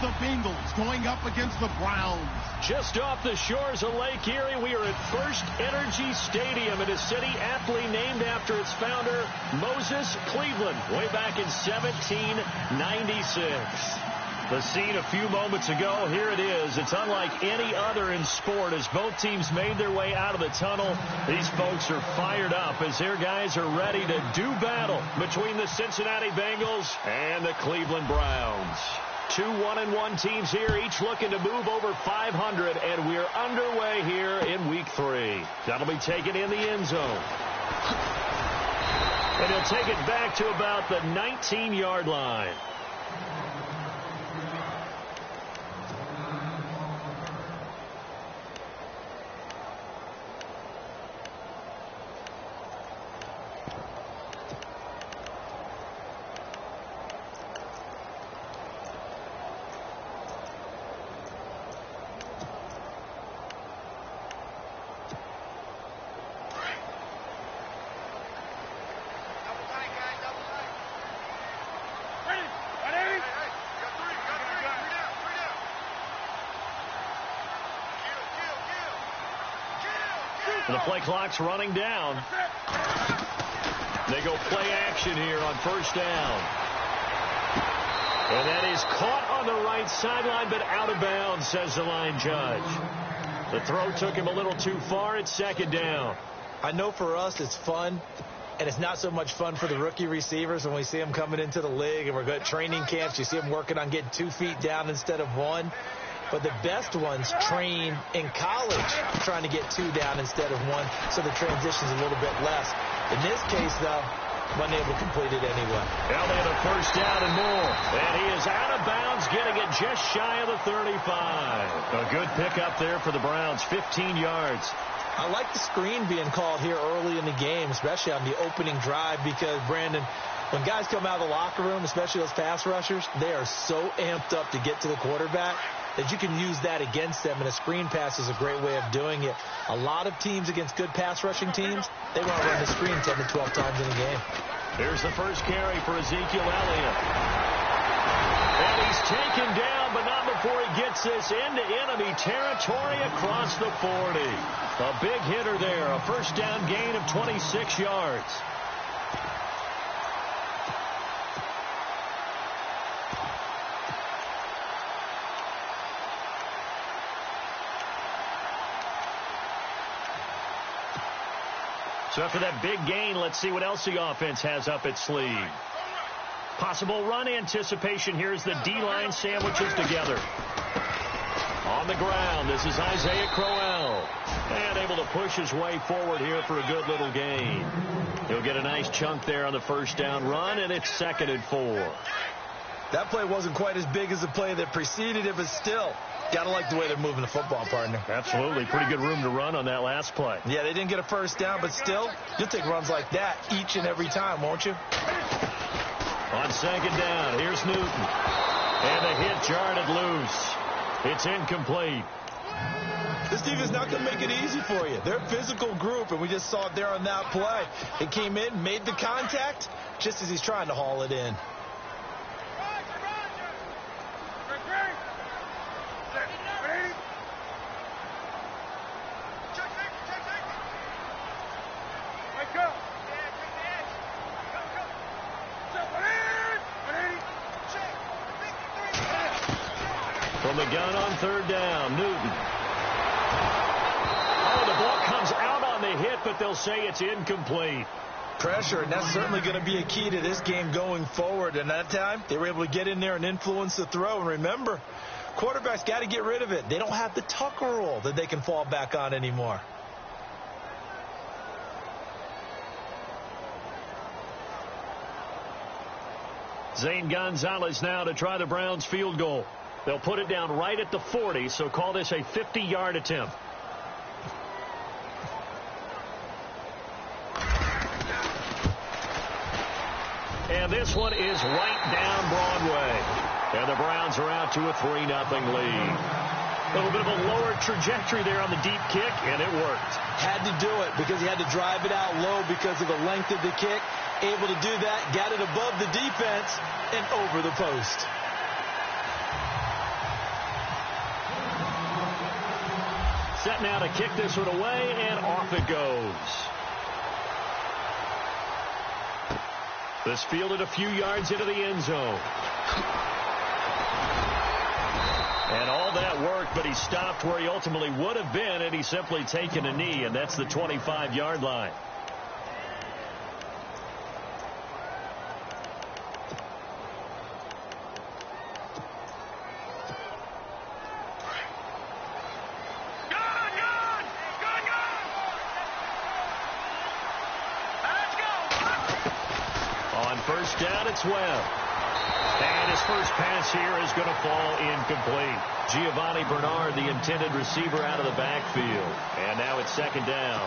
the Bengals going up against the Browns. Just off the shores of Lake Erie, we are at First Energy Stadium in a city aptly named after its founder, Moses Cleveland, way back in 1796. The scene a few moments ago, here it is. It's unlike any other in sport as both teams made their way out of the tunnel. These folks are fired up as their guys are ready to do battle between the Cincinnati Bengals and the Cleveland Browns. Two 1-1 teams here, each looking to move over 500, and we're underway here in Week 3. That'll be taken in the end zone. And he'll take it back to about the 19-yard line. The play clock's running down. They go play action here on first down. And that is caught on the right sideline, but out of bounds, says the line judge. The throw took him a little too far. It's second down. I know for us it's fun, and it's not so much fun for the rookie receivers when we see them coming into the league and we're going to training camps. You see them working on getting 2 feet down instead of 1. But the best ones train in college trying to get 2 down instead of 1, so the transition's a little bit less. In this case, though, wasn't able to complete it anyway. Elliott a first down and more. And he is out of bounds, getting it just shy of the 35. A good pickup there for the Browns, 15 yards. I like the screen being called here early in the game, especially on the opening drive, because, Brandon, when guys come out of the locker room, especially those pass rushers, they are so amped up to get to the quarterback that you can use that against them, and a screen pass is a great way of doing it. A lot of teams against good pass rushing teams, they want to run the screen 10 to 12 times in a game. Here's the first carry for Ezekiel Elliott. And he's taken down, but not before he gets this into enemy territory across the 40. A big hitter there, a first down gain of 26 yards. So after that big gain, let's see what else the offense has up its sleeve. Possible run anticipation. Here's the D-line sandwiches together. On the ground, this is Isaiah Crowell. And able to push his way forward here for a good little gain. He'll get a nice chunk there on the first down run, and it's 2nd and 4. That play wasn't quite as big as the play that preceded it, but still, got to like the way they're moving the football, partner. Absolutely. Pretty good room to run on that last play. Yeah, they didn't get a first down, but still, you'll take runs like that each and every time, won't you? On second down, here's Newton. And the hit jarred loose. It's incomplete. This defense not going to make it easy for you. They're a physical group, and we just saw it there on that play. He came in, made the contact, just as he's trying to haul it in. From the gun on third down, Newton. Oh, the ball comes out on the hit, but they'll say it's incomplete. Pressure, and that's certainly going to be a key to this game going forward. And that time, they were able to get in there and influence the throw. And remember, quarterbacks got to get rid of it. They don't have the Tucker rule that they can fall back on anymore. Zane Gonzalez now to try the Browns field goal. They'll put it down right at the 40, so call this a 50-yard attempt. And this one is right down Broadway. And the Browns are out to a 3-0 lead. A little bit of a lower trajectory there on the deep kick, and it worked. Had to do it because he had to drive it out low because of the length of the kick. Able to do that, got it above the defense and over the post. Set now to kick this one away, and off it goes. This fielded a few yards into the end zone. And all that work, but he stopped where he ultimately would have been had he simply taken a knee, and that's the 25-yard line. First down, it's Webb. And his first pass here is going to fall incomplete. Giovanni Bernard, the intended receiver, out of the backfield. And now it's second down.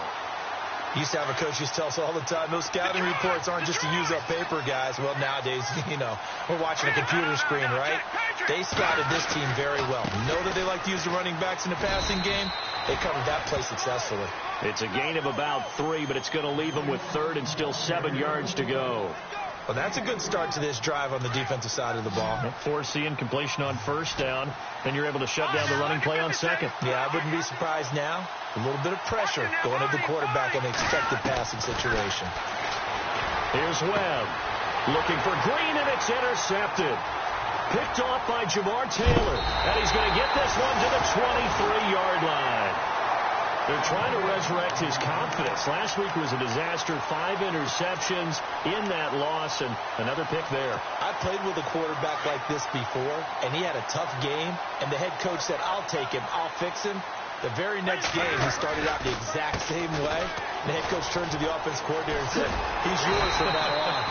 Used to have a coach used to tell us all the time, those scouting reports aren't just to use up paper, guys. Well, nowadays, we're watching a computer screen, right? They scouted this team very well. Know that they like to use the running backs in the passing game. They covered that play successfully. It's a gain of about 3, but it's going to leave them with third and still 7 yards to go. Well, that's a good start to this drive on the defensive side of the ball. Force the incompletion on first down, then you're able to shut down the running play on second. Yeah, I wouldn't be surprised now. A little bit of pressure going at the quarterback in the expected passing situation. Here's Webb looking for Green, and it's intercepted. Picked off by Jamar Taylor, and he's going to get this one to the 23-yard line. They're trying to resurrect his confidence. Last week was a disaster. 5 interceptions in that loss, and another pick there. I've played with a quarterback like this before, and he had a tough game, and the head coach said, I'll take him, I'll fix him. The very next game, he started out the exact same way. The head coach turned to the offense coordinator and said, he's yours from now on.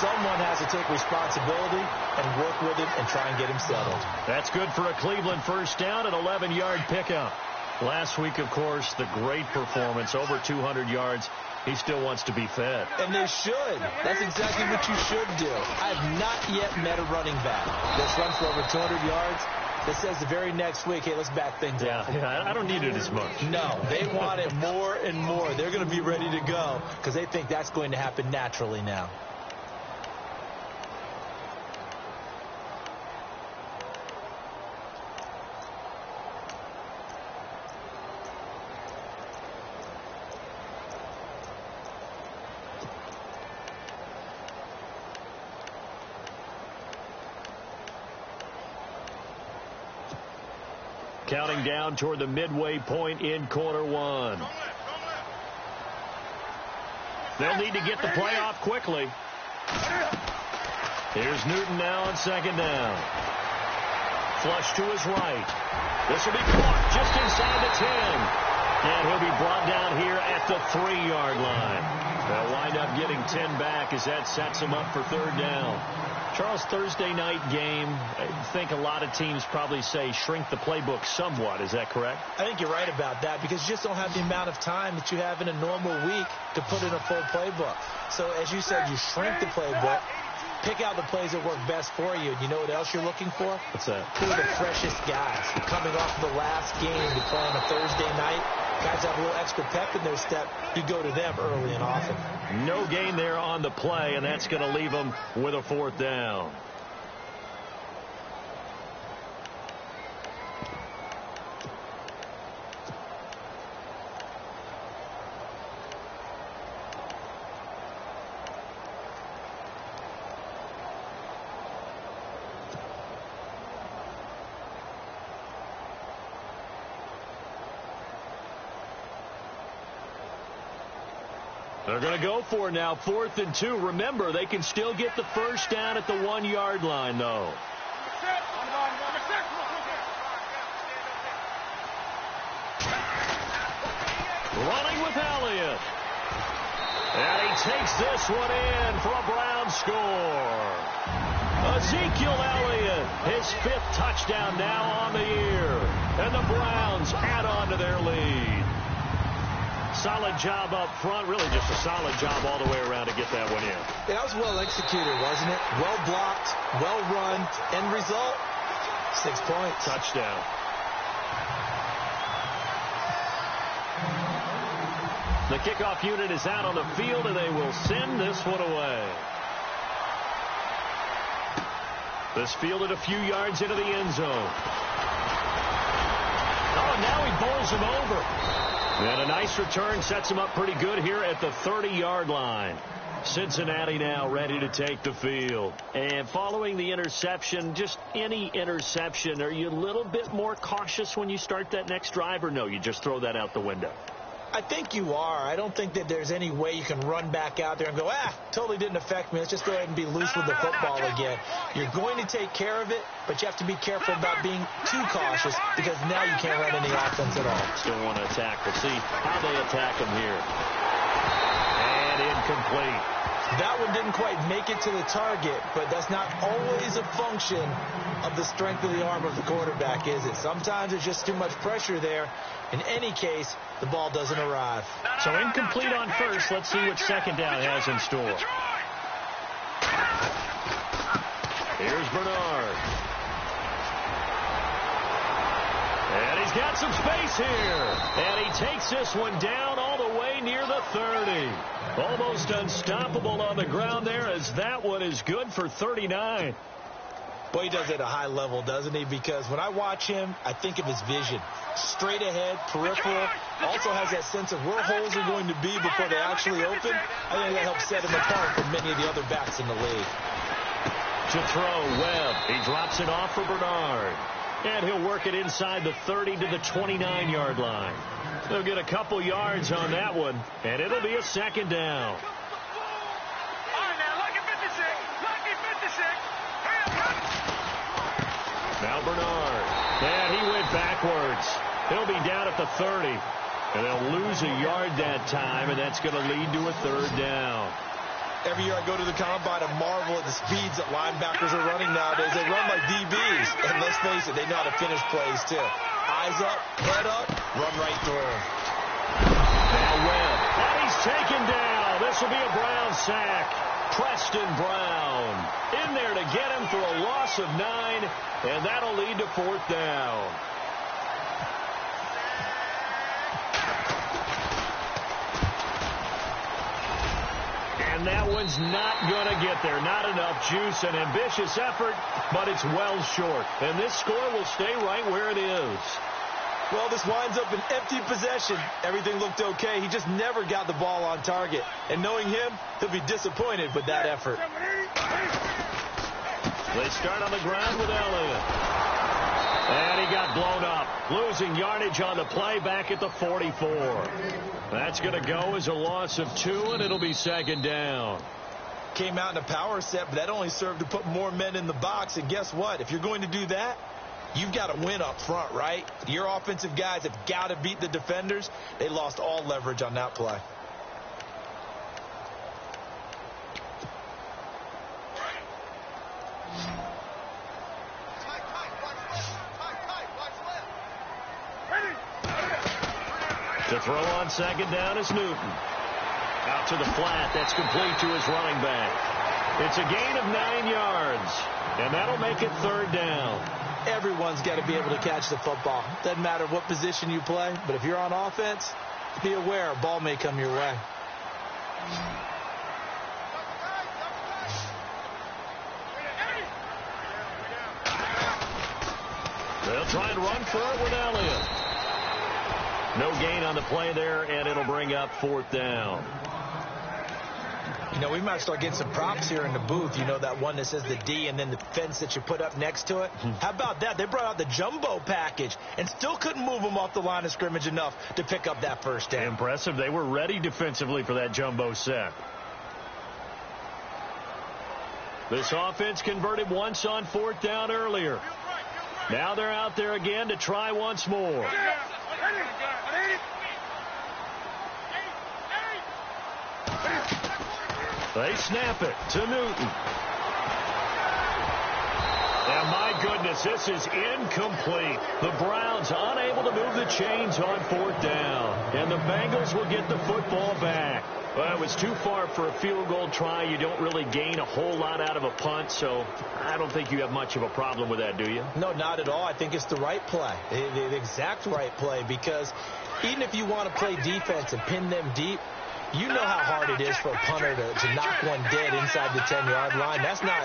Someone has to take responsibility and work with him and try and get him settled. That's good for a Cleveland first down, an 11-yard pickup. Last week, of course, the great performance, over 200 yards. He still wants to be fed. And they should. That's exactly what you should do. I've not yet met a running back that's run for over 200 yards that says the very next week, hey, let's back things up. Yeah, I don't need it as much. No, they want it more and more. They're going to be ready to go because they think that's going to happen naturally now. Counting down toward the midway point in quarter one. They'll need to get the play off quickly. Here's Newton now on second down. Flush to his right. This will be caught just inside the 10. And he'll be brought down here at the 3-yard line. They'll wind up getting 10 back as that sets him up for third down. Charles, Thursday night game, I think a lot of teams probably say shrink the playbook somewhat. Is that correct? I think you're right about that because you just don't have the amount of time that you have in a normal week to put in a full playbook. So, as you said, you shrink the playbook, pick out the plays that work best for you. And you know what else you're looking for? What's that? Who are the freshest guys coming off of the last game to play on a Thursday night? Guys have a little extra pep in their step. You go to them early and often. No gain there on the play, and that's going to leave them with a fourth down. They're going to go for it now, 4th and 2. Remember, they can still get the first down at the 1-yard line, though. Running with Elliott. And he takes this one in for a Brown score. Ezekiel Elliott, his 5th touchdown now on the year. And the Browns add on to their lead. Solid job up front, really just a solid job all the way around to get that one in. That was well executed, wasn't it? Well blocked, well run, end result, 6 points. Touchdown. The kickoff unit is out on the field, and they will send this one away. This fielded a few yards into the end zone. Oh, and now he bowls him over. And a nice return sets him up pretty good here at the 30-yard line. Cincinnati now ready to take the field. And following the interception, just any interception, are you a little bit more cautious when you start that next drive, or no, you just throw that out the window? I think you are. I don't think that there's any way you can run back out there and go, totally didn't affect me. Let's just go ahead and be loose with the football again. You're going to take care of it, but you have to be careful about being too cautious because now you can't run any offense at all. Still want to attack. We'll see how they attack him here. And incomplete. That one didn't quite make it to the target, but that's not always a function of the strength of the arm of the quarterback, is it? Sometimes there's just too much pressure there. In any case, the ball doesn't arrive. So incomplete on first. Let's see what second down has in store. Here's Bernard. And he's got some space here. And he takes this one down all the way near the 30. Almost unstoppable on the ground there, as that one is good for 39. Boy, he does it at a high level, doesn't he? Because when I watch him, I think of his vision. Straight ahead, peripheral. Also has that sense of where holes are going to be before they actually open. I think that helps set him apart from many of the other backs in the league. To throw, Webb. He drops it off for Bernard. And he'll work it inside the 30 to the 29-yard line. They'll get a couple yards on that one, and it'll be a second down. Now Bernard. And he went backwards. He'll be down at the 30. And they'll lose a yard that time, and that's going to lead to a third down. Every year I go to the combine and marvel at the speeds that linebackers are running nowadays. They run like DBs. And let's face it, they know how to finish plays too. Eyes up, head up, run right through them. Now Webb. And he's taken down. This will be a Brown sack. Preston Brown in there to get him for a loss of 9, and that'll lead to fourth down. And that one's not going to get there. Not enough juice. An ambitious effort, but it's well short. And this score will stay right where it is. Well, this winds up an empty possession. Everything looked okay. He just never got the ball on target. And knowing him, he'll be disappointed with that effort. They start on the ground with Elliott. And he got blown up. Losing yardage on the play back at the 44. That's going to go as a loss of 2, and it'll be second down. Came out in a power set, but that only served to put more men in the box. And guess what? If you're going to do that, you've got to win up front, right? Your offensive guys have got to beat the defenders. They lost all leverage on that play. To throw on second down is Newton. Out to the flat. That's complete to his running back. It's a gain of 9 yards, and that'll make it third down. Everyone's got to be able to catch the football. Doesn't matter what position you play, but if you're on offense, be aware a ball may come your way. They'll try and run for it with Elliott. No gain on the play there, and it'll bring up fourth down. You know, we might start getting some props here in the booth. You know, that one that says the D and then the fence that you put up next to it. How about that? They brought out the jumbo package and still couldn't move them off the line of scrimmage enough to pick up that first down. Impressive. They were ready defensively for that jumbo set. This offense converted once on fourth down earlier. Now they're out there again to try once more. They snap it to Newton. And my goodness, this is incomplete. The Browns unable to move the chains on fourth down. And the Bengals will get the football back. Well, it was too far for a field goal try. You don't really gain a whole lot out of a punt, so I don't think you have much of a problem with that, do you? No, not at all. I think it's the right play, the exact right play, because even if you want to play defense and pin them deep, You know how hard it is for a punter to knock one dead inside the 10-yard line. That's not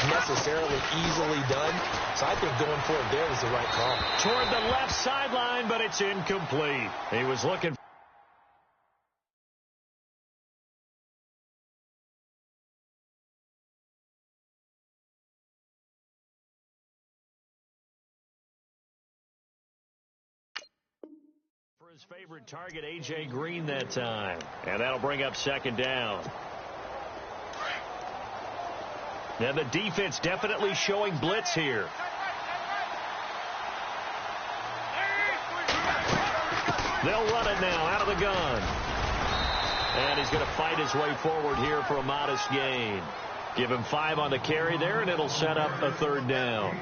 necessarily easily done. So I think going for it there was the right call. Toward the left sideline, but it's incomplete. He was looking for his favorite target, A.J. Green, that time. And that'll bring up second down. Now the defense definitely showing blitz here. They'll run it now out of the gun. And he's going to fight his way forward here for a modest gain. Give him 5 on the carry there, and it'll set up a third down.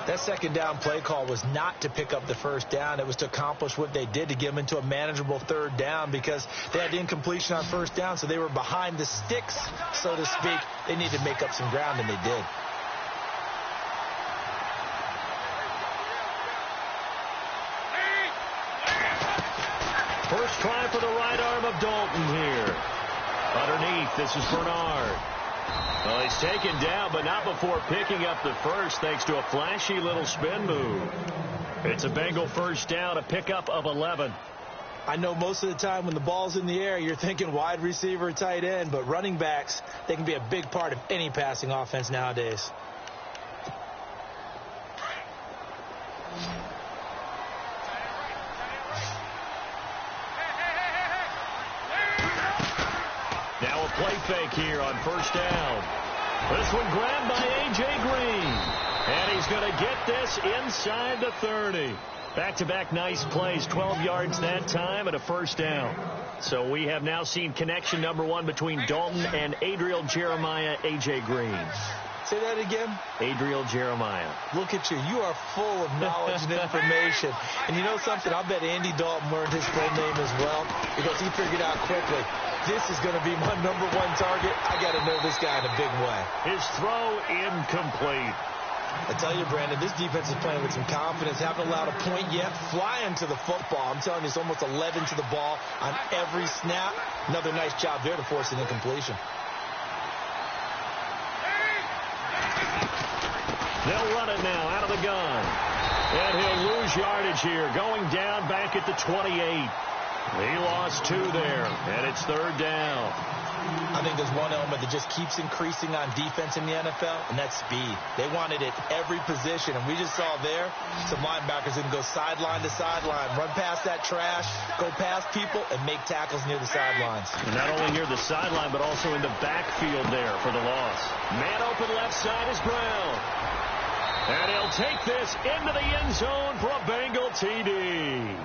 That second down play call was not to pick up the first down. It was to accomplish what they did, to get them into a manageable third down, because they had incompletion on first down, so they were behind the sticks, so to speak. They needed to make up some ground, and they did. First try for the right arm of Dalton here. Underneath, this is Bernard. Well, he's taken down, but not before picking up the first, thanks to a flashy little spin move. It's a Bengal first down, a pickup of 11. I know most of the time when the ball's in the air, you're thinking wide receiver, tight end, but running backs, they can be a big part of any passing offense nowadays. Now a play fake here on first down. This one grabbed by A.J. Green. And he's going to get this inside the 30. Back-to-back nice plays, 12 yards that time and a first down. So we have now seen connection number 1 between Dalton and Adriel Jeremiah, A.J. Green. Say that again. Adriel Jeremiah. Look at you. You are full of knowledge and information. And you know something? I bet Andy Dalton learned his full name as well, because he figured out quickly, this is going to be my number 1 target. I got to know this guy in a big way. His throw incomplete. I tell you, Brandon, this defense is playing with some confidence. Haven't allowed a point yet. Flying to the football. I'm telling you, it's almost 11 to the ball on every snap. Another nice job there to force an incompletion. They'll run it now out of the gun. And he'll lose yardage here, going down back at the 28. He lost 2 there, and it's third down. I think there's one element that just keeps increasing on defense in the NFL, and that's speed. They want it at every position, and we just saw there some linebackers that can go sideline to sideline, run past that trash, go past people, and make tackles near the sidelines. And not only near the sideline, but also in the backfield there for the loss. Man open left side is Brown. And he'll take this into the end zone for a Bengal TD.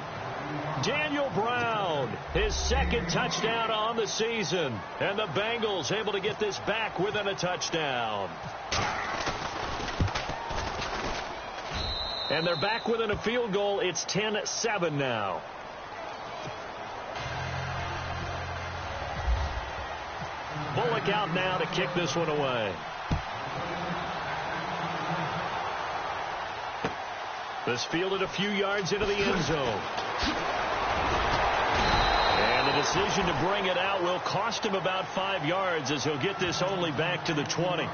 Daniel Brown, his second touchdown on the season. And the Bengals able to get this back within a touchdown. And they're back within a field goal. It's 10-7 now. Bullock out now to kick this one away. This fielded a few yards into the end zone. And the decision to bring it out will cost him about 5 yards, as he'll get this only back to the 20.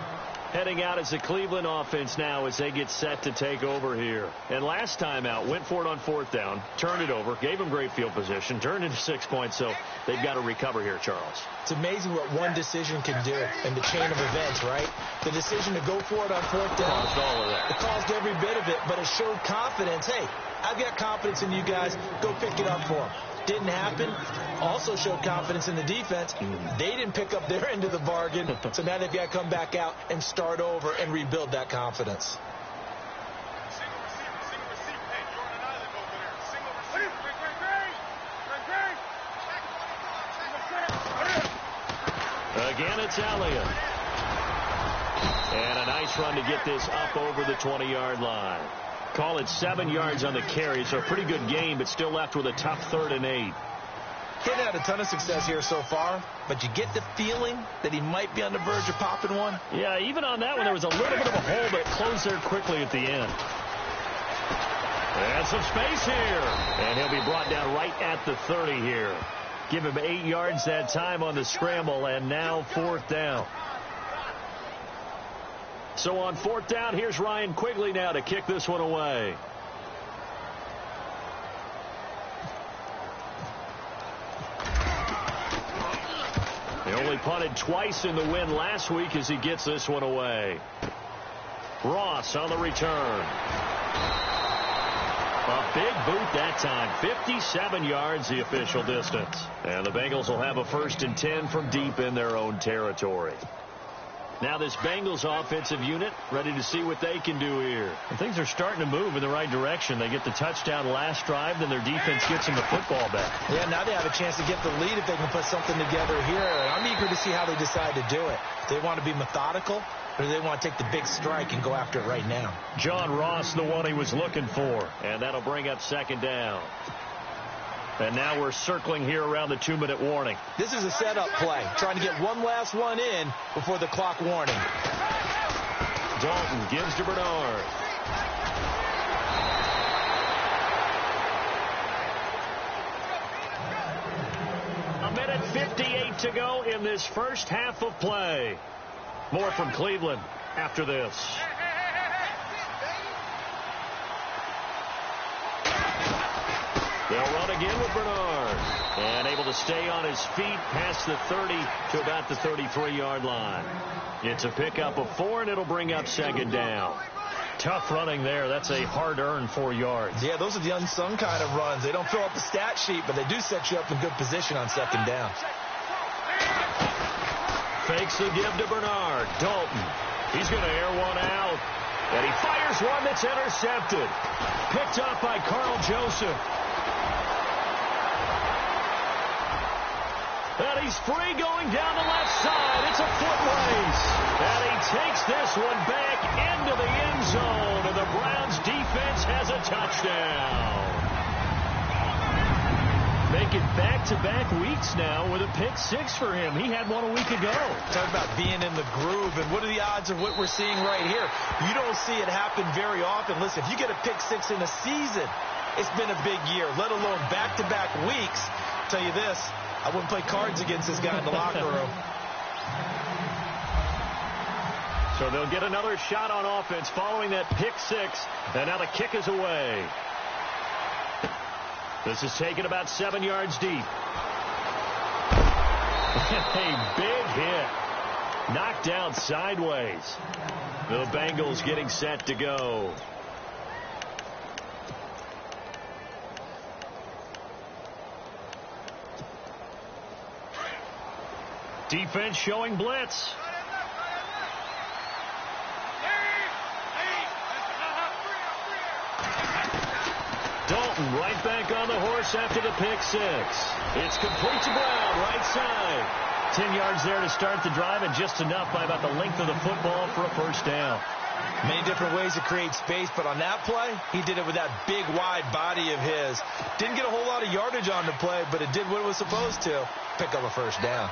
Heading out as the Cleveland offense now as they get set to take over here. And last time out, went for it on fourth down, turned it over, gave them great field position, turned into 6 points, so they've got to recover here, Charles. It's amazing what one decision can do in the chain of events, right? The decision to go for it on fourth down. Caused all of that. It caused every bit of it, but it showed confidence. Hey, I've got confidence in you guys. Go pick it up for them. Didn't happen. Also showed confidence in the defense. They didn't pick up their end of the bargain, so now they've got to come back out and start over and rebuild that confidence. Again, it's Elliott. And a nice run to get this up over the 20-yard line. Call it 7 yards on the carry, so a pretty good game, but still left with a tough 3rd and 8. Kid had a ton of success here so far, but you get the feeling that he might be on the verge of popping one. Yeah, even on that one, there was a little bit of a hole, but it closed there quickly at the end. And some space here. And he'll be brought down right at the 30 here. Give him 8 yards that time on the scramble, and now 4th down. So on 4th down, here's Ryan Quigley now to kick this one away. He only punted twice in the win last week as he gets this one away. Ross on the return. A big boot that time. 57 yards the official distance. And the Bengals will have a 1st and 10 from deep in their own territory. Now this Bengals offensive unit ready to see what they can do here. And things are starting to move in the right direction. They get the touchdown last drive, then their defense gets them the football back. Yeah, now they have a chance to get the lead if they can put something together here. And I'm eager to see how they decide to do it. They want to be methodical, or do they want to take the big strike and go after it right now? John Ross, the one he was looking for. And that'll bring up 2nd down. And now we're circling here around the 2-minute warning. This is a setup play, trying to get one last one in before the clock warning. Dalton gives to Bernard. A minute 58 to go in this first half of play. More from Cleveland after this. They'll run again with Bernard. And able to stay on his feet past the 30 to about the 33-yard line. It's a pickup of 4, and it'll bring up 2nd down. Tough running there. That's a hard-earned 4 yards. Yeah, those are the unsung kind of runs. They don't fill up the stat sheet, but they do set you up in good position on 2nd down. Fakes the give to Bernard. Dalton. He's going to air one out. And he fires one that's intercepted. Picked up by Carl Joseph. And he's free going down the left side. It's a foot race. And he takes this one back into the end zone. And the Browns defense has a touchdown. Making back-to-back weeks now with a pick 6 for him. He had one a week ago. Talk about being in the groove. And what are the odds of what we're seeing right here? You don't see it happen very often. Listen, if you get a pick 6 in a season, it's been a big year, let alone back-to-back weeks. I'll tell you this, I wouldn't play cards against this guy in the locker room. So they'll get another shot on offense following that pick 6. And now the kick is away. This is taken about 7 yards deep. A big hit. Knocked down sideways. The Bengals getting set to go. Defense showing blitz. Dalton right back on the horse after the pick 6. It's complete to Brown, right side. 10 yards there to start the drive, and just enough by about the length of the football for a 1st down. Many different ways to create space, but on that play, he did it with that big, wide body of his. Didn't get a whole lot of yardage on the play, but it did what it was supposed to. Pick up a 1st down.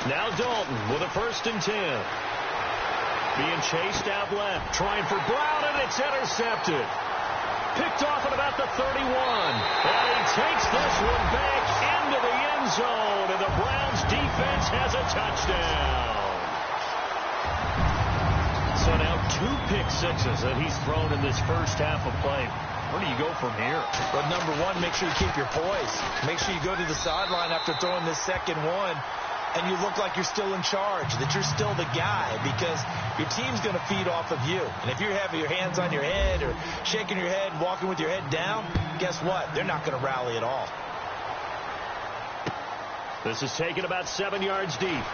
Now Dalton with a 1st and 10. Being chased out left. Trying for Brown, and it's intercepted. Picked off at about the 31. And he takes this one back into the end zone. And the Browns defense has a touchdown. So now 2 pick 6s that he's thrown in this first half of play. Where do you go from here? But number one, make sure you keep your poise. Make sure you go to the sideline after throwing this second one, and you look like you're still in charge, that you're still the guy, because your team's going to feed off of you. And if you're having your hands on your head or shaking your head and walking with your head down, guess what? They're not going to rally at all. This is taken about 7 yards deep.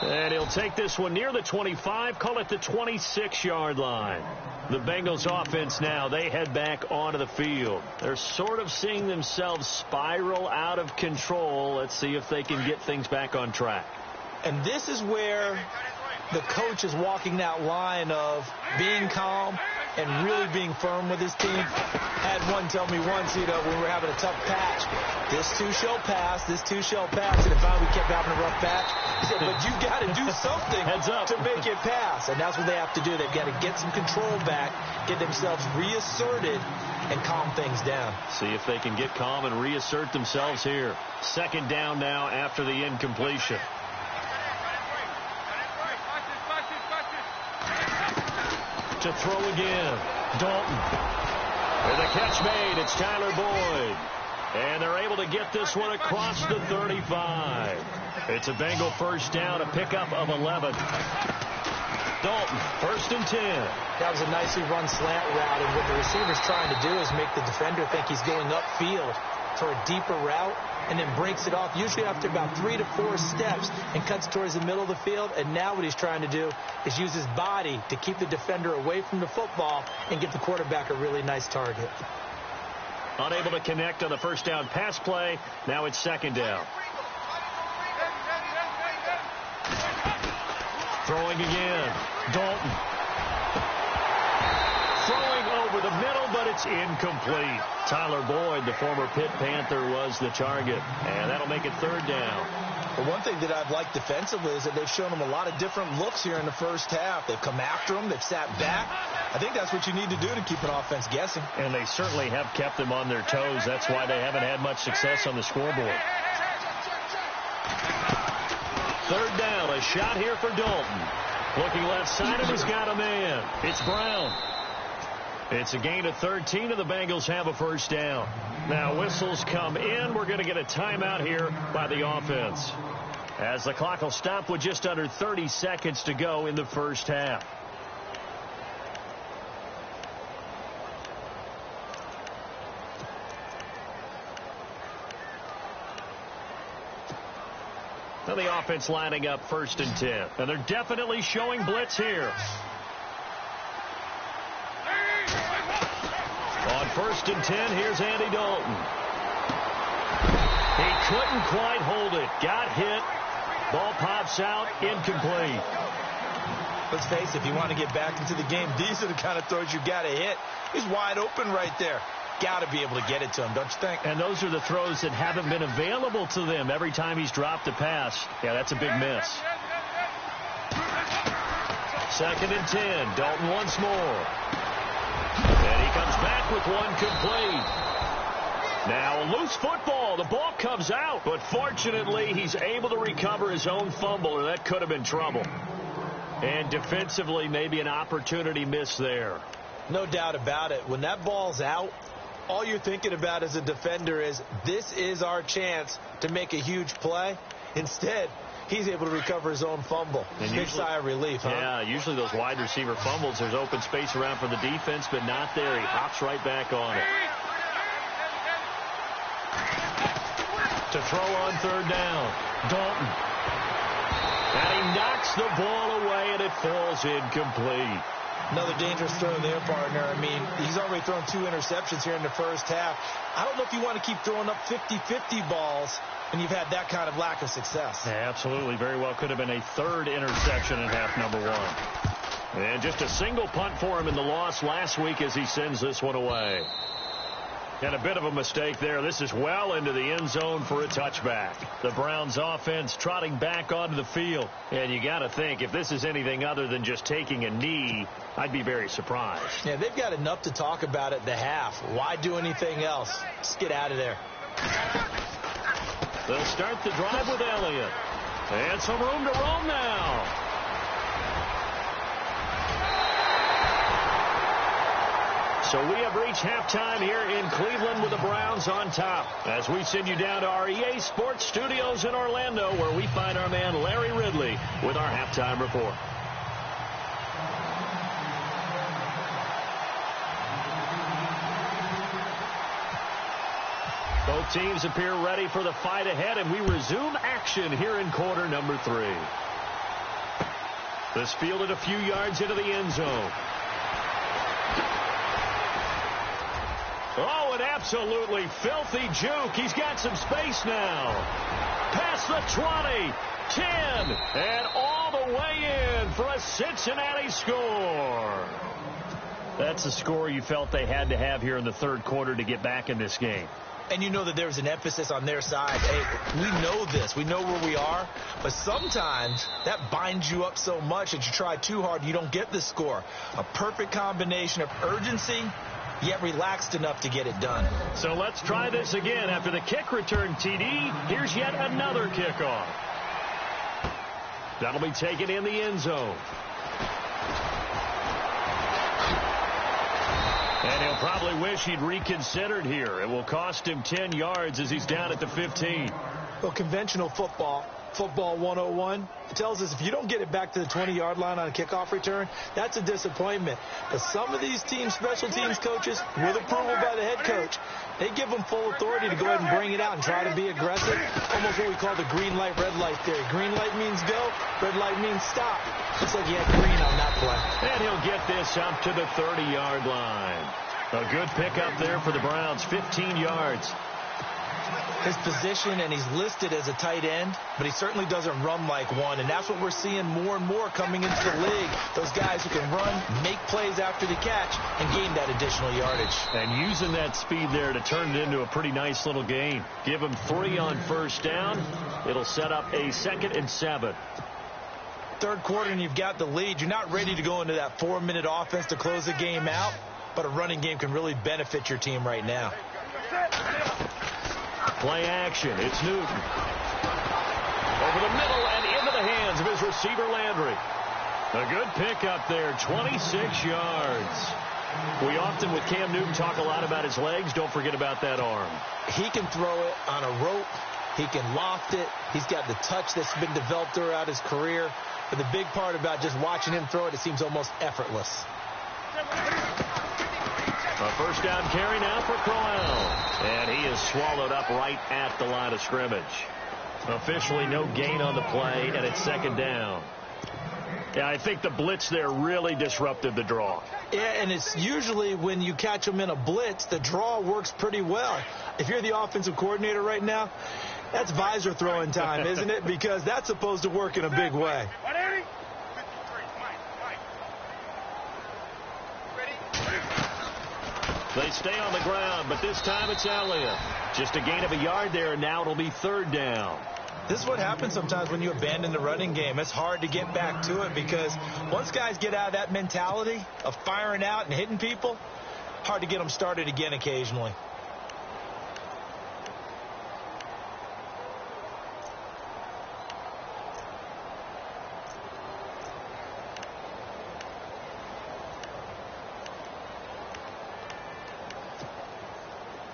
And he'll take this one near the 25, call it the 26-yard line. The Bengals offense now, they head back onto the field. They're sort of seeing themselves spiral out of control. Let's see if they can get things back on track. And this is where the coach is walking that line of being calm, and really being firm with his team. Had one tell me once, when we were having a tough patch, this too shall pass, this too shall pass. And if we kept having a rough patch, he said, but you've got to do something to make it pass. And that's what they have to do. They've got to get some control back, get themselves reasserted, and calm things down. See if they can get calm and reassert themselves here. Second down now after the incompletion. To throw again. Dalton. With a catch made, it's Tyler Boyd. And they're able to get this one across the 35. It's a Bengal first down, a pickup of 11. Dalton, 1st and 10. That was a nicely run slant route, and what the receiver's trying to do is make the defender think he's going upfield for a deeper route, and then breaks it off, usually after about 3 to 4 steps, and cuts towards the middle of the field. And now what he's trying to do is use his body to keep the defender away from the football and get the quarterback a really nice target. Unable to connect on the first down pass play. Now it's second down. Throwing again. Dalton. Throwing over the middle, but it's incomplete. Tyler Boyd, the former Pitt Panther, was the target. And that'll make it third down. Well, one thing that I've liked defensively is that they've shown them a lot of different looks here in the first half. They've come after them. They've sat back. I think that's what you need to do to keep an offense guessing. And they certainly have kept them on their toes. That's why they haven't had much success on the scoreboard. Third down, a shot here for Dalton. Looking left side of he's got a man. It's Brown. It's a gain of 13, and the Bengals have a first down. Now whistles come in. We're going to get a timeout here by the offense, as the clock will stop with just under 30 seconds to go in the first half. Now the offense lining up 1st and 10. And they're definitely showing blitz here. On 1st and 10, here's Andy Dalton. He couldn't quite hold it. Got hit. Ball pops out. Incomplete. Let's face it, if you want to get back into the game, these are the kind of throws you got to hit. He's wide open right there. Got to be able to get it to him, don't you think? And those are the throws that haven't been available to them every time he's dropped a pass. Yeah, that's a big miss. 2nd and 10. Dalton once more. And he comes back with one complete. Now a loose football. The ball comes out. But fortunately, he's able to recover his own fumble, or that could have been trouble. And defensively, maybe an opportunity miss there. No doubt about it. When that ball's out, all you're thinking about as a defender is, this is our chance to make a huge play. Instead, he's able to recover his own fumble. Big sigh of relief, huh? Yeah, usually those wide receiver fumbles, there's open space around for the defense, but not there. He hops right back on it. To throw on 3rd down, Dalton. And he knocks the ball away, and it falls incomplete. Another dangerous throw there, partner. I mean, he's already thrown 2 interceptions here in the first half. I don't know if you want to keep throwing up 50-50 balls when you've had that kind of lack of success. Yeah, absolutely. Very well could have been a 3rd interception in half number 1. And just a single punt for him in the loss last week as he sends this one away. And a bit of a mistake there. This is well into the end zone for a touchback. The Browns offense trotting back onto the field. And you got to think, if this is anything other than just taking a knee, I'd be very surprised. Yeah, they've got enough to talk about at the half. Why do anything else? Just get out of there. They'll start the drive with Elliott. And some room to roam now. So we have reached halftime here in Cleveland with the Browns on top, as we send you down to our EA Sports Studios in Orlando, where we find our man Larry Ridley with our halftime report. Both teams appear ready for the fight ahead, and we resume action here in quarter number 3. This fielded a few yards into the end zone. Oh, an absolutely filthy juke. He's got some space now. Past the 20, 10, and all the way in for a Cincinnati score. That's the score you felt they had to have here in the third quarter to get back in this game. And you know that there's an emphasis on their side. Hey, we know this. We know where we are. But sometimes that binds you up so much that you try too hard, you don't get the score. A perfect combination of urgency, yet relaxed enough to get it done. So let's try this again. After the kick return TD, here's yet another kickoff. That'll be taken in the end zone. And he'll probably wish he'd reconsidered here. It will cost him 10 yards as he's down at the 15. Well, conventional football 101, it tells us if you don't get it back to the 20-yard line on a kickoff return, that's a disappointment. But some of these teams, special teams coaches, with approval by the head coach, they give them full authority to go ahead and bring it out and try to be aggressive. Almost what we call the green light, red light theory. Green light means go, red light means stop. Looks like he had green on that play. And he'll get this up to the 30-yard line. A good pickup there for the Browns, 15 yards. His position, and he's listed as a tight end, but he certainly doesn't run like one, and that's what we're seeing more and more coming into the league. Those guys who can run, make plays after the catch, and gain that additional yardage. And using that speed there to turn it into a pretty nice little gain. Give him 3 on first down. It'll set up a 2nd and 7. Third quarter, and you've got the lead. You're not ready to go into that 4-minute offense to close the game out, but a running game can really benefit your team right now. Play action. It's Newton. Over the middle and into the hands of his receiver, Landry. A good pickup there, 26 yards. We often, with Cam Newton, talk a lot about his legs. Don't forget about that arm. He can throw it on a rope. He can loft it. He's got the touch that's been developed throughout his career. But the big part about just watching him throw it, it seems almost effortless. A first down carry now for Crowell. And he is swallowed up right at the line of scrimmage. Officially no gain on the play, and it's 2nd down. Yeah, I think the blitz there really disrupted the draw. Yeah, and it's usually when you catch them in a blitz, the draw works pretty well. If you're the offensive coordinator right now, that's visor throwing time, isn't it? Because that's supposed to work in a big way. They stay on the ground, but this time it's Elliott. Just a gain of a yard there, and now it'll be 3rd down. This is what happens sometimes when you abandon the running game. It's hard to get back to it because once guys get out of that mentality of firing out and hitting people, hard to get them started again occasionally.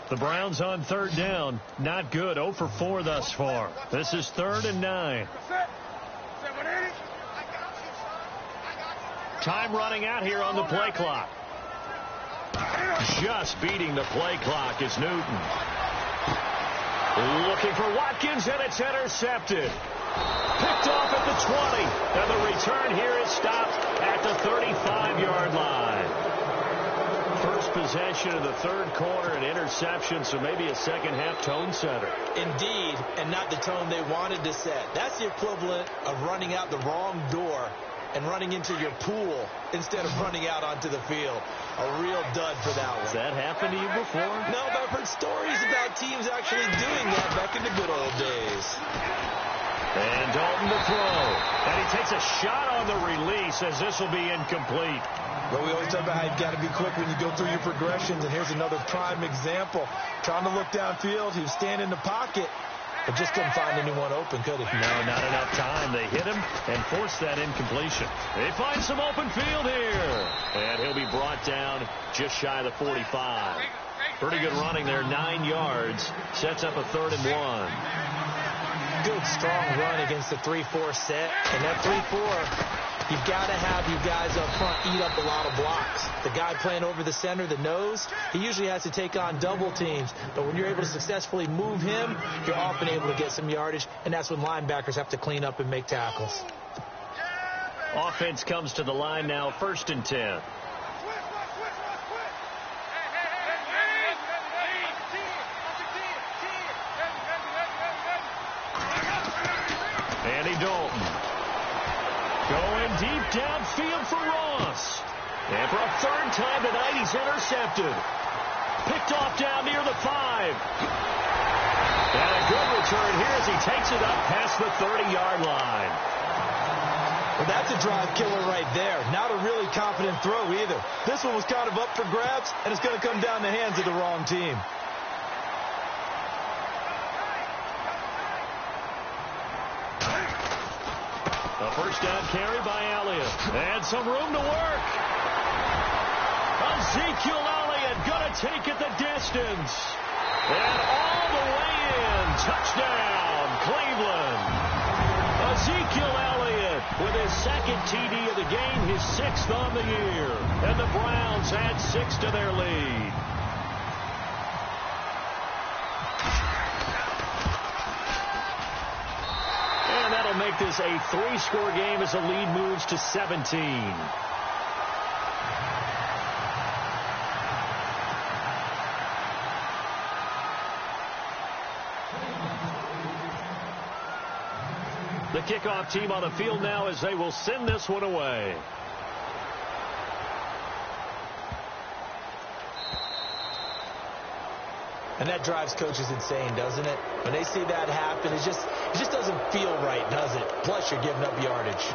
The Browns on 3rd down. Not good. 0 for 4 thus far. This is 3rd and 9. Time running out here on the play clock. Just beating the play clock is Newton. Looking for Watkins, and it's intercepted. Picked off at the 20. And the return here is stopped at the 35-yard line. First possession of the third quarter, an interception, so maybe a second-half tone setter. Indeed, and not the tone they wanted to set. That's the equivalent of running out the wrong door and running into your pool instead of running out onto the field. A real dud for that one. Has that happened to you before? No, but I've heard stories about teams actually doing that back in the good old days. And Dalton to throw. And he takes a shot on the release as this will be incomplete. But we always talk about how you've got to be quick when you go through your progressions, and here's another prime example. Trying to look downfield, he was standing in the pocket, but just couldn't find anyone open, could he? No, not enough time. They hit him and forced that incompletion. They find some open field here. And he'll be brought down just shy of the 45. Pretty good running there, 9 yards. Sets up a 3rd and 1. Good, strong run against the 3-4 set. And that 3-4... you've got to have you guys up front eat up a lot of blocks. The guy playing over the center, the nose, he usually has to take on double teams. But when you're able to successfully move him, you're often able to get some yardage, and that's when linebackers have to clean up and make tackles. Offense comes to the line now, 1st and 10. Andy Dalton. Going deep downfield for Ross. And for a third time tonight, he's intercepted. Picked off down near the 5. And a good return here as he takes it up past the 30-yard line. Well, that's a drive killer right there. Not a really confident throw either. This one was kind of up for grabs, and it's going to come down the hands of the wrong team. A first down carry by Elliott. And some room to work. Ezekiel Elliott going to take it the distance. And all the way in. Touchdown, Cleveland. Ezekiel Elliott with his second TD of the game, his 6th on the year. And the Browns add 6 to their lead. And that'll make this a 3-score game as the lead moves to 17. The kickoff team on the field now as they will send this one away. And that drives coaches insane, doesn't it? When they see that happen, it just doesn't feel right, does it? Plus, you're giving up yardage.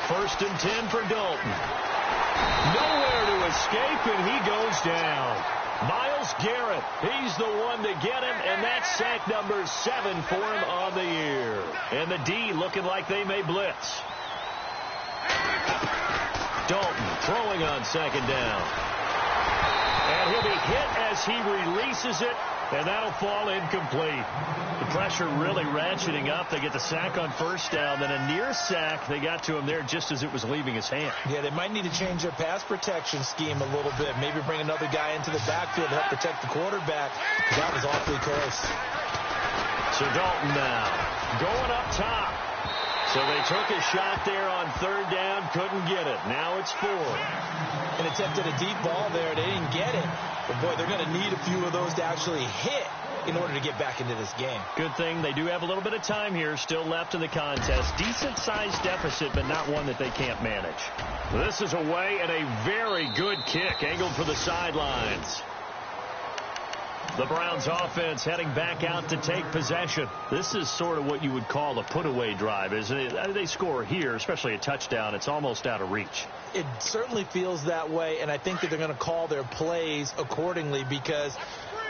First and 10 for Dalton. Nowhere to escape, and he goes down. Myles Garrett, he's the one to get him, and that's sack number 7 for him on the year. And the D looking like they may blitz. Dalton throwing on second down. And he'll be hit as he releases it, and that'll fall incomplete. The pressure really ratcheting up. They get the sack on first down, then a near sack. They got to him there just as it was leaving his hand. Yeah, they might need to change their pass protection scheme a little bit. Maybe bring another guy into the backfield to help protect the quarterback. That was awfully close. So Dalton now going up top. So they took a shot there on third down, couldn't get it. Now it's 4. And attempted a deep ball there. They didn't get it. But, boy, they're going to need a few of those to actually hit in order to get back into this game. Good thing they do have a little bit of time here still left in the contest. Decent-sized deficit, but not one that they can't manage. This is away and a very good kick angled for the sidelines. The Browns offense heading back out to take possession. This is sort of what you would call a put-away drive, isn't it? They score here, especially a touchdown. It's almost out of reach. It certainly feels that way, and I think that they're going to call their plays accordingly because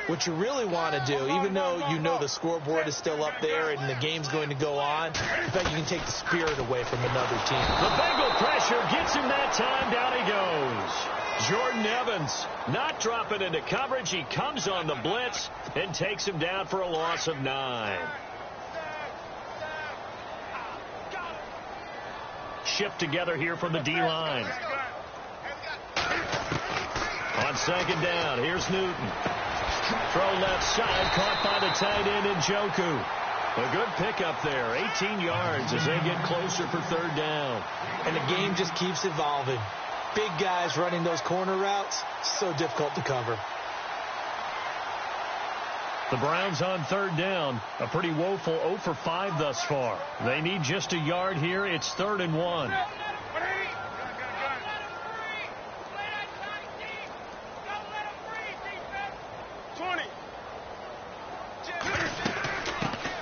what you really want to do, even though you know the scoreboard is still up there and the game's going to go on, in fact, you can take the spirit away from another team. The Bengal pressure gets him that time. Down he goes. Jordan Evans not dropping into coverage. He comes on the blitz and takes him down for a loss of 9. Shipped together here from the D-line. On second down, here's Newton. Throw left side, caught by the tight end Njoku. A good pickup there, 18 yards as they get closer for third down. And the game just keeps evolving. Big guys running those corner routes, so difficult to cover. The Browns on third down, a pretty woeful 0 for 5 thus far. They need just a yard here. It's 3rd and 1.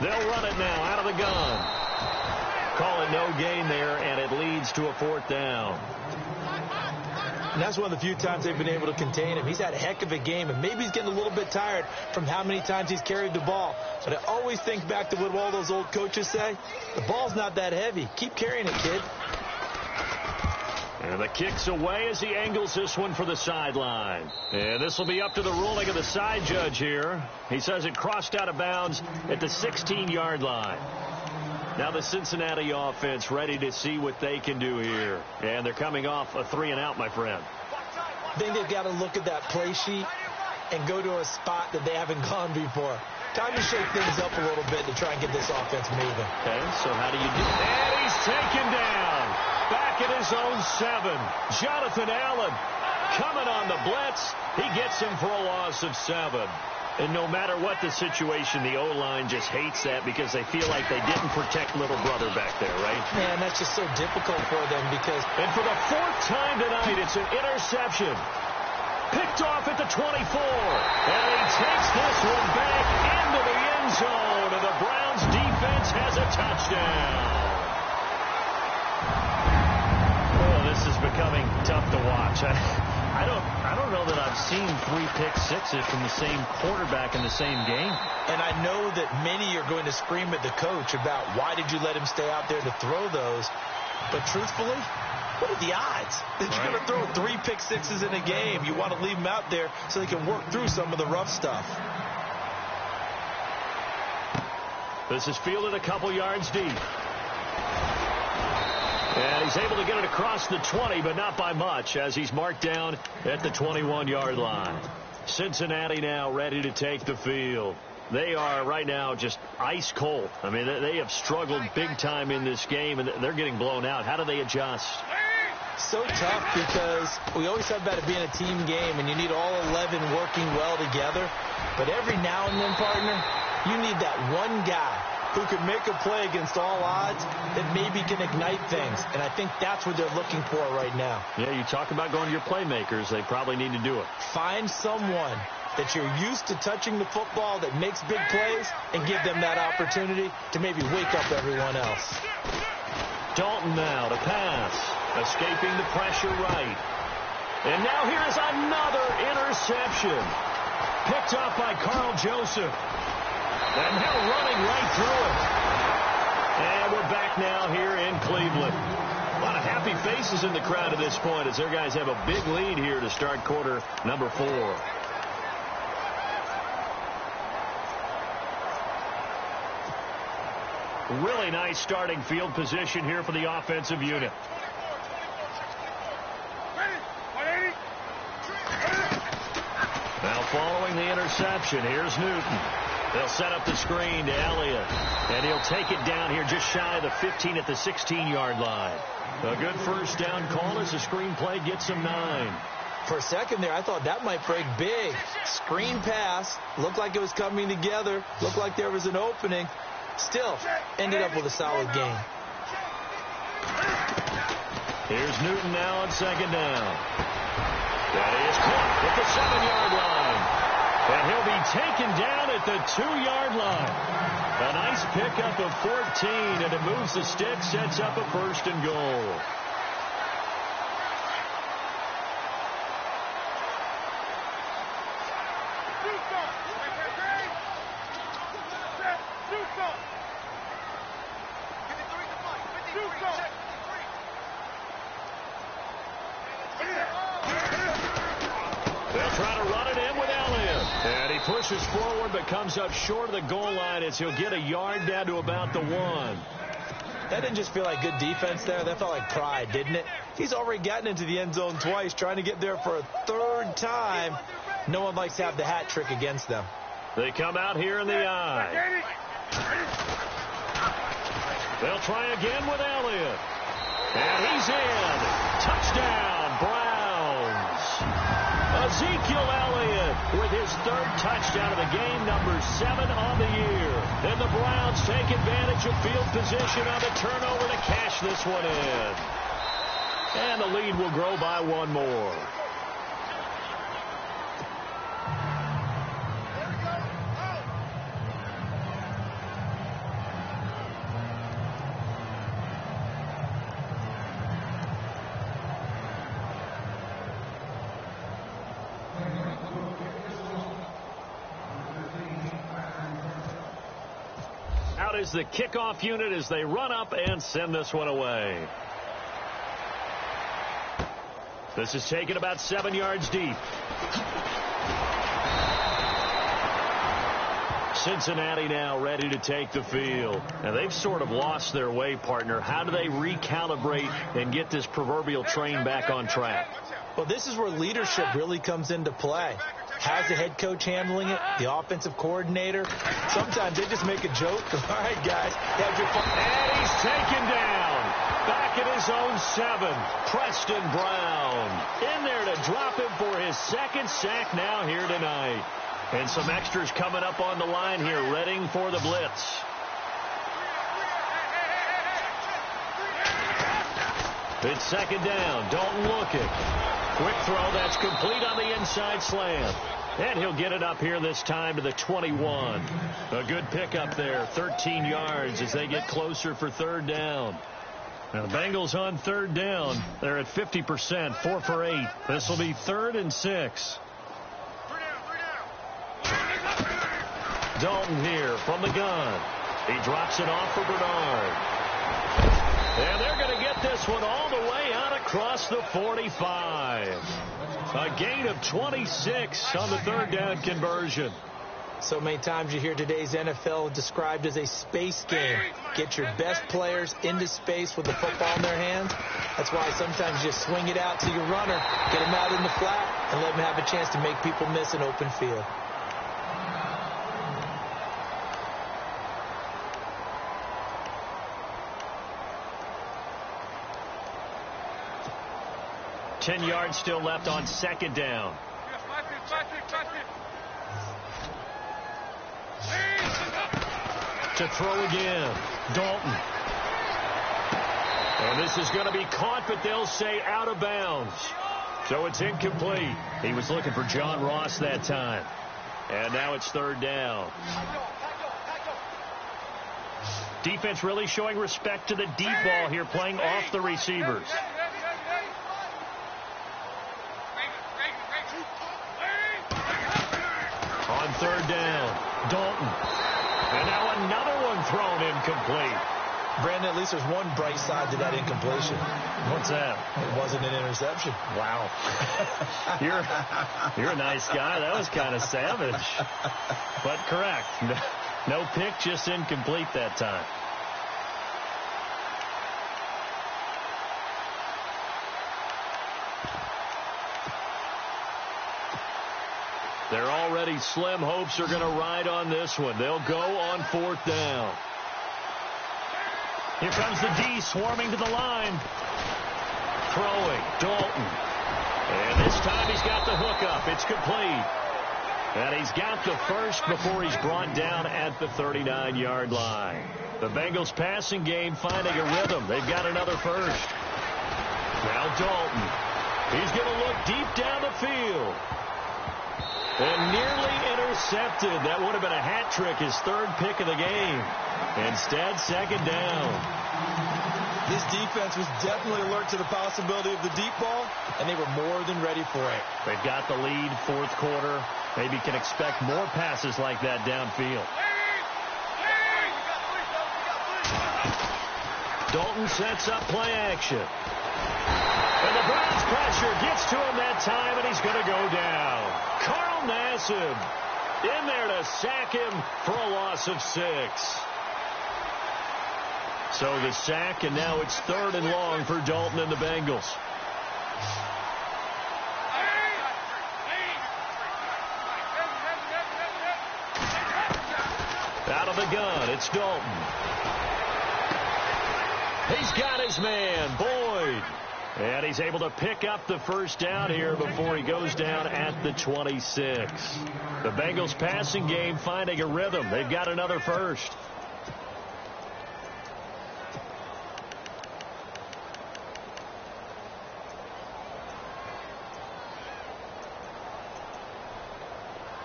They'll run it now out of the gun. Call it no gain there, and it leads to a 4th down. And that's one of the few times they've been able to contain him. He's had a heck of a game, and maybe he's getting a little bit tired from how many times he's carried the ball. But I always think back to what all those old coaches say. The ball's not that heavy. Keep carrying it, kid. And the kick's away as he angles this one for the sideline. And this will be up to the ruling of the side judge here. He says it crossed out of bounds at the 16-yard line. Now the Cincinnati offense ready to see what they can do here. And they're coming off a 3-and-out, my friend. I think they've got to look at that play sheet and go to a spot that they haven't gone before. Time to shake things up a little bit to try and get this offense moving. Okay, so how do you do that? And he's taken down. back at his own 7. Jonathan Allen coming on the blitz. He gets him for a loss of 7. And no matter what the situation, the O-line just hates that because they feel like they didn't protect little brother back there, right? Man, that's just so difficult for them because... And for the 4th time tonight, it's an interception. Picked off at the 24. And he takes this one back into the end zone. And the Browns defense has a touchdown. Oh, this is becoming tough to watch. I don't know that I've seen 3 pick-sixes from the same quarterback in the same game. And I know that many are going to scream at the coach about why did you let him stay out there to throw those. But truthfully, what are the odds that you're going to throw 3 pick-sixes in a game? You want to leave them out there so they can work through some of the rough stuff. This is fielded a couple yards deep. And he's able to get it across the 20, but not by much, as he's marked down at the 21-yard line. Cincinnati now ready to take the field. They are right now just ice cold. I mean, they have struggled big time in this game, and they're getting blown out. How do they adjust? So tough because we always talk about it being a team game, and you need all 11 working well together. But every now and then, partner, you need that one guy who can make a play against all odds that maybe can ignite things. And I think that's what they're looking for right now. Yeah, you talk about going to your playmakers. They probably need to do it. Find someone that you're used to touching the football that makes big plays and give them that opportunity to maybe wake up everyone else. Dalton now to pass. Escaping the pressure right. And now here is another interception. Picked up by Carl Joseph. And now running right through it. And we're back now here in Cleveland. A lot of happy faces in the crowd at this point as their guys have a big lead here to start quarter number 4. Really nice starting field position here for the offensive unit. Now following the interception, here's Newton. They'll set up the screen to Elliott. And he'll take it down here just shy of the 15 at the 16-yard line. A good first down call as the screen play gets him 9. For a second there, I thought that might break big. Screen pass. Looked like it was coming together. Looked like there was an opening. Still ended up with a solid game. Here's Newton now on second down. That is caught at the 7-yard line. And he'll be taken down at the 2-yard line. A nice pickup of 14, and it moves the stick, sets up a first and goal. They'll try to run it in with Elliott. And he pushes forward but comes up short of the goal line as he'll get a yard down to about the 1. That didn't just feel like good defense there. That felt like pride, didn't it? He's already gotten into the end zone twice, trying to get there for a 3rd time. No one likes to have the hat trick against them. They come out here in the eye. They'll try again with Elliott. And he's in. Touchdown, Browns. Ezekiel Elliott with his 3rd touchdown of the game, number 7 on the year. And the Browns take advantage of field position on the turnover to cash this one in. And the lead will grow by 1 more. Out is the kickoff unit as they run up and send this one away. This is taken about 7 yards deep. Cincinnati now ready to take the field. Now they've sort of lost their way, partner. How do they recalibrate and get this proverbial train back on track? Well, this is where leadership really comes into play. How's the head coach handling it? The offensive coordinator? Sometimes they just make a joke. All right, guys. And he's taken down. Back at his own 7. Preston Brown in there to drop him for his second sack now here tonight. And some extras coming up on the line here, readying for the blitz. It's second down. Dalton looking. Quick throw. That's complete on the inside slant. And he'll get it up here this time to the 21. A good pickup there. 13 yards as they get closer for third down. Now the Bengals on third down. They're at 50%, 4 for 8. This will be 3rd and 6. Dalton here from the gun. He drops it off for Bernard. And they're going to get this one all the way out across the 45. A gain of 26 on the third down conversion. So many times you hear today's NFL described as a space game. Get your best players into space with the football in their hands. That's why sometimes you swing it out to your runner, get him out in the flat, and let him have a chance to make people miss an open field. Ten yards still left on second down. To throw again. Dalton. And this is going to be caught, but they'll say out of bounds. So it's incomplete. He was looking for John Ross that time. And now it's third down. Defense really showing respect to the deep ball here, playing off the receivers. On third down, Dalton. And now another one thrown incomplete. Brandon, at least there's one bright side to that incompletion. What's that? It wasn't an interception. Wow. You're a nice guy. That was kind of savage. But correct. No pick, just incomplete that time. They're already slim hopes are going to ride on this one. They'll go on fourth down. Here comes the D swarming to the line. Throwing, Dalton. And this time he's got the hook up. It's complete. And he's got the first before he's brought down at the 39-yard line. The Bengals passing game finding a rhythm. They've got another first. Now Dalton. He's going to look deep down the field. And nearly intercepted. That would have been a hat trick, his third pick of the game. Instead, second down. This defense was definitely alert to the possibility of the deep ball, and they were more than ready for it. They've got the lead, fourth quarter. Maybe can expect more passes like that downfield. Dalton sets up play action. And the Browns pressure gets to him that time, and he's going to go down. Carl Nassib in there to sack him for a loss of 6. So the sack, and now it's third and long for Dalton and the Bengals. Out of the gun, it's Dalton. He's got his man, Boyd. And he's able to pick up the first down here before he goes down at the 26. The Bengals passing game finding a rhythm. They've got another first.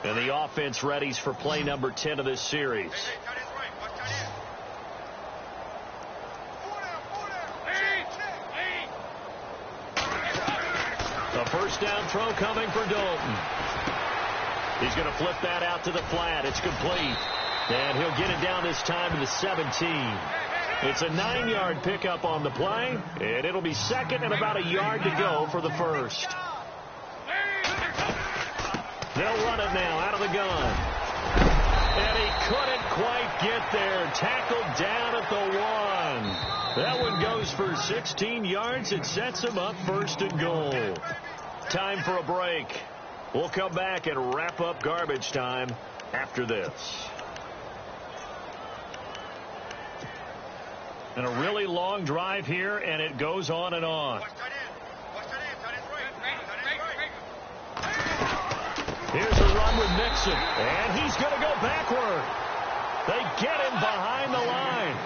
And the offense readies for play number 10 of this series. A first down throw coming for Dalton. He's going to flip that out to the flat. It's complete. And he'll get it down this time to the 17. It's a 9-yard pickup on the play. And it'll be second and about a yard to go for the first. They'll run it now out of the gun. And he couldn't quite get there. Tackled down at the 1. That one goes for 16 yards. It sets him up first and goal. Time for a break. We'll come back and wrap up garbage time after this. And a really long drive here, and it goes on and on. Here's a run with Mixon, and he's going to go backward. They get him behind the line.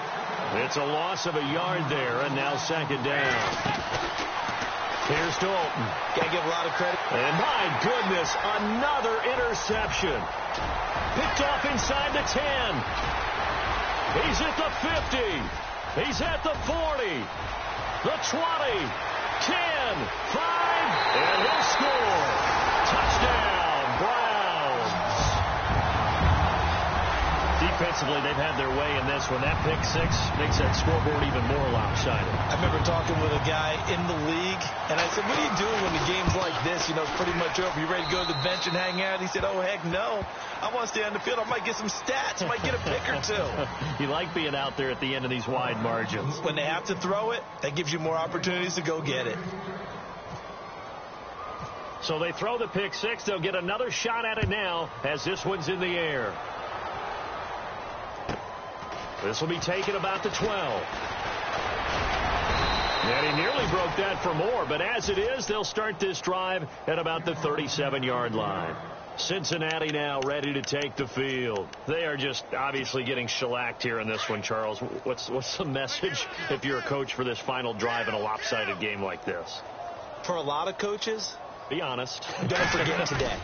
It's a loss of a yard there, and now second down. Here's Dalton. Can't give a lot of credit. And my goodness, another interception. Picked off inside the 10. He's at the 50. He's at the 40. The 20. 10. 5. And he'll score. Touchdown, Browns. Defensively, they've had their way in this one. That pick six makes that scoreboard even more lopsided. I remember talking with a guy in the league, and I said, what are you doing when the game's like this? You know, it's pretty much over. You ready to go to the bench and hang out? He said, oh, heck no. I want to stay on the field. I might get some stats. I might get a pick or two. You like being out there at the end of these wide margins. When they have to throw it, that gives you more opportunities to go get it. So they throw the pick six. They'll get another shot at it now as this one's in the air. This will be taken about the 12. And he nearly broke that for more, but as it is, they'll start this drive at about the 37-yard line. Cincinnati now ready to take the field. They are just obviously getting shellacked here in this one, Charles. What's the message if you're a coach for this final drive in a lopsided game like this? For a lot of coaches, be honest. Don't forget today.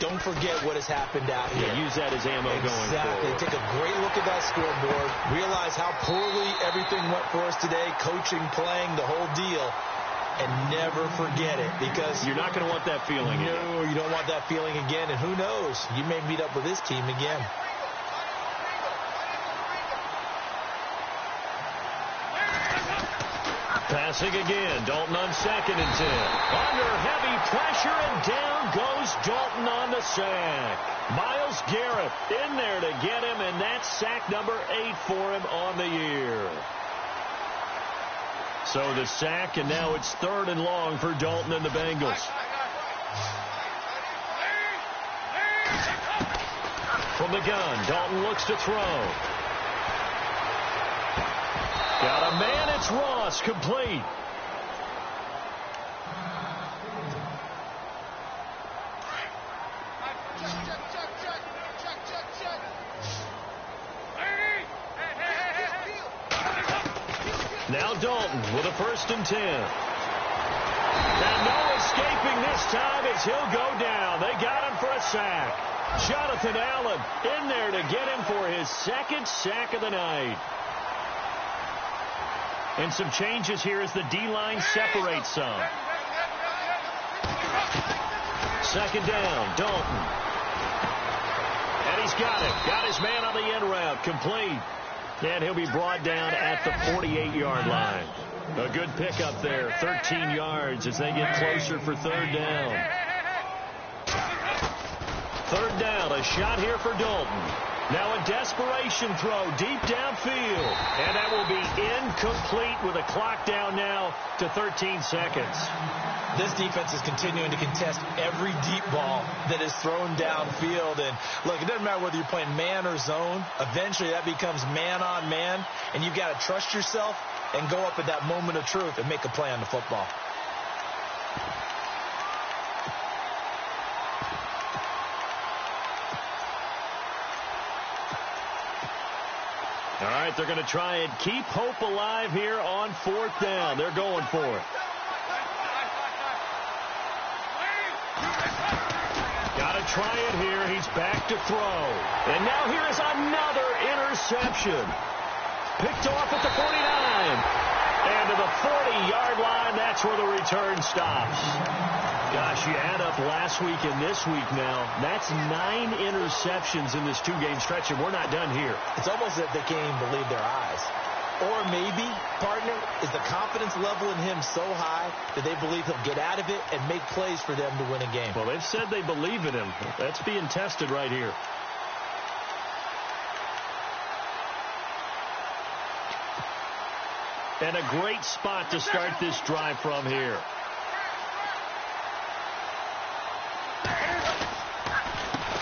Don't forget what has happened out here. Yeah, use that as ammo going forward. Exactly. Take a great look at that scoreboard. Realize how poorly everything went for us today. Coaching, playing, the whole deal. And never forget it, because you're not going to want that feeling again. No, you don't want that feeling again. And who knows? You may meet up with this team again. Passing again. Dalton on 2nd and 10. Under heavy pressure, and down goes Dalton on the sack. Myles Garrett in there to get him, and that's sack number 8 for him on the year. So the sack, and now it's 3rd and long for Dalton and the Bengals. From the gun, Dalton looks to throw. Got a man, it's Ross, complete. Now Dalton with a 1st and 10. And no escaping this time as he'll go down. They got him for a sack. Jonathan Allen in there to get him for his 2nd sack of the night. And some changes here as the D-line separates some. 2nd down, Dalton. And he's got it. Got his man on the end route, complete. And he'll be brought down at the 48-yard line. A good pickup there, 13 yards as they get closer for 3rd down. 3rd down, a shot here for Dalton. Now a desperation throw deep downfield. And that will be incomplete with a clock down now to 13 seconds. This defense is continuing to contest every deep ball that is thrown downfield. And look, it doesn't matter whether you're playing man or zone. Eventually that becomes man on man. And you've got to trust yourself and go up at that moment of truth and make a play on the football. All right, they're going to try and keep hope alive here on 4th down. They're going for it. Got to try it here. He's back to throw. And now here is another interception. Picked off at the 49. And to the 40-yard line, that's where the return stops. Gosh, you add up last week and this week now. That's 9 interceptions in this 2-game stretch, and we're not done here. It's almost as if they can't even believe their eyes. Or maybe, partner, is the confidence level in him so high that they believe he'll get out of it and make plays for them to win a game. Well, they've said they believe in him. That's being tested right here. And a great spot to start this drive from here.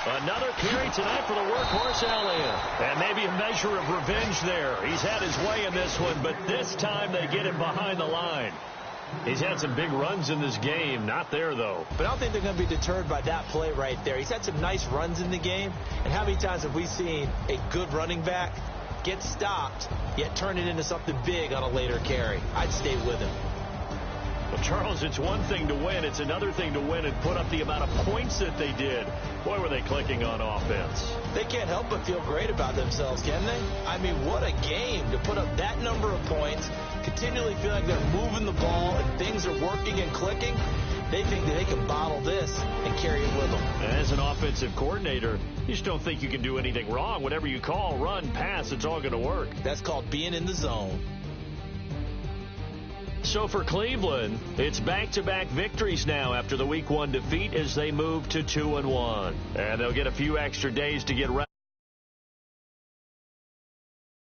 Another carry tonight for the workhorse Elliott. And maybe a measure of revenge there. He's had his way in this one, but this time they get him behind the line. He's had some big runs in this game. Not there, though. But I don't think they're going to be deterred by that play right there. He's had some nice runs in the game. And how many times have we seen a good running back get stopped, yet turn it into something big on a later carry? I'd stay with him. Well, Charles, it's one thing to win. It's another thing to win and put up the amount of points that they did. Boy, were they clicking on offense. They can't help but feel great about themselves, can they? I mean, what a game to put up that number of points, continually feel like they're moving the ball and things are working and clicking. They think that they can bottle this and carry it with them. As an offensive coordinator, you just don't think you can do anything wrong. Whatever you call, run, pass, it's all going to work. That's called being in the zone. So for Cleveland, it's back-to-back victories now after the Week 1 defeat as they move to 2-1. And they'll get a few extra days to get ready.